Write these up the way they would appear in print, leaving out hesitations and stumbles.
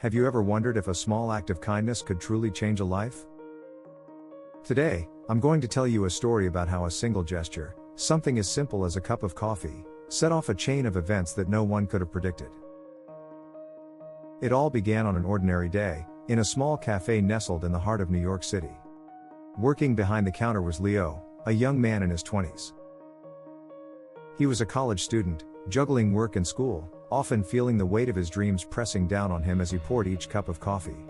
Have you ever wondered if a small act of kindness could truly change a life? Today, I'm going to tell you a story about how a single gesture, something as simple as a cup of coffee, set off a chain of events that no one could have predicted. It all began on an ordinary day, in a small cafe nestled in the heart of New York City. Working behind the counter was Leo, a young man in his 20s. He was a college student, juggling work and school, often feeling the weight of his dreams pressing down on him as he poured each cup of coffee.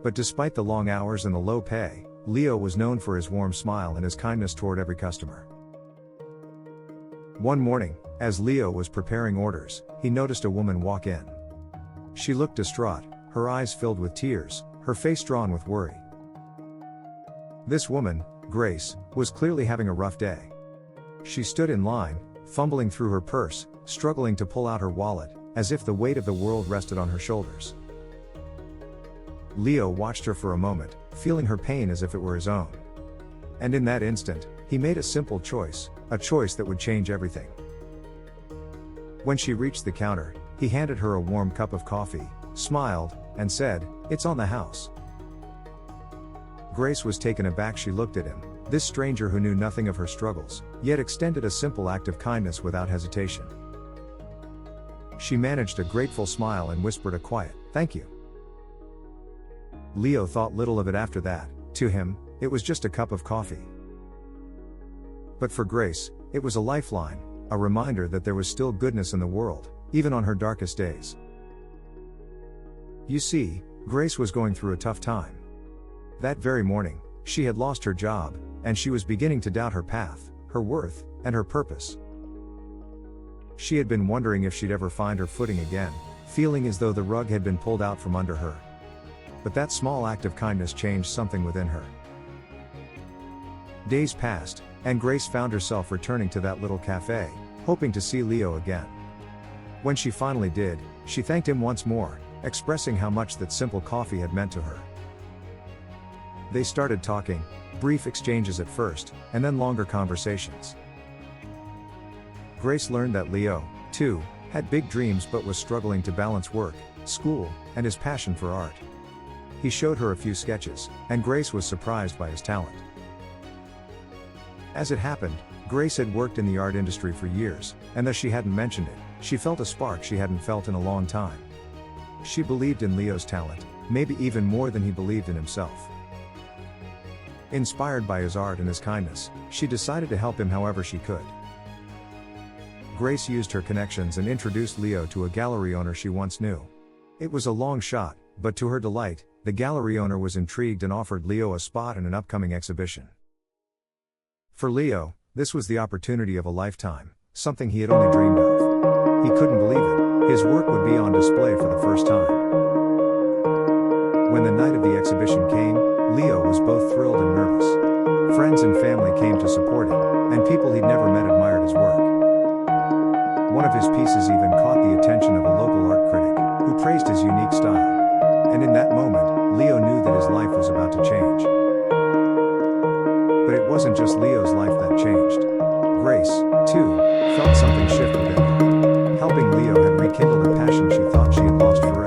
But despite the long hours and the low pay, Leo was known for his warm smile and his kindness toward every customer. One morning, as Leo was preparing orders, he noticed a woman walk in. She looked distraught, her eyes filled with tears, her face drawn with worry. This woman, Grace, was clearly having a rough day. She stood in line, fumbling through her purse, struggling to pull out her wallet, as if the weight of the world rested on her shoulders. Leo watched her for a moment, feeling her pain as if it were his own. And in that instant, he made a simple choice, a choice that would change everything. When she reached the counter, he handed her a warm cup of coffee, smiled, and said, "It's on the house." Grace was taken aback. She looked at him, this stranger who knew nothing of her struggles, yet extended a simple act of kindness without hesitation. She managed a grateful smile and whispered a quiet, "Thank you." Leo thought little of it after that. To him, it was just a cup of coffee. But for Grace, it was a lifeline, a reminder that there was still goodness in the world, even on her darkest days. You see, Grace was going through a tough time. That very morning, she had lost her job, and she was beginning to doubt her path, her worth, and her purpose. She had been wondering if she'd ever find her footing again, feeling as though the rug had been pulled out from under her. But that small act of kindness changed something within her. Days passed, and Grace found herself returning to that little cafe, hoping to see Leo again. When she finally did, she thanked him once more, expressing how much that simple coffee had meant to her. They started talking, brief exchanges at first, and then longer conversations. Grace learned that Leo, too, had big dreams but was struggling to balance work, school, and his passion for art. He showed her a few sketches, and Grace was surprised by his talent. As it happened, Grace had worked in the art industry for years, and though she hadn't mentioned it, she felt a spark she hadn't felt in a long time. She believed in Leo's talent, maybe even more than he believed in himself. Inspired by his art and his kindness, she decided to help him however she could. Grace used her connections and introduced Leo to a gallery owner she once knew. It was a long shot, but to her delight, the gallery owner was intrigued and offered Leo a spot in an upcoming exhibition. For Leo, this was the opportunity of a lifetime, something he had only dreamed of. He couldn't believe it, his work would be on display for the first time. When the night of the exhibition came, Leo was both thrilled and nervous. Friends and family came to support him, and people he'd never met admired his work. One of his pieces even caught the attention of a local art critic, who praised his unique style. And in that moment, Leo knew that his life was about to change. But it wasn't just Leo's life that changed. Grace, too, felt something shift within her. Helping Leo had rekindled a passion she thought she had lost forever.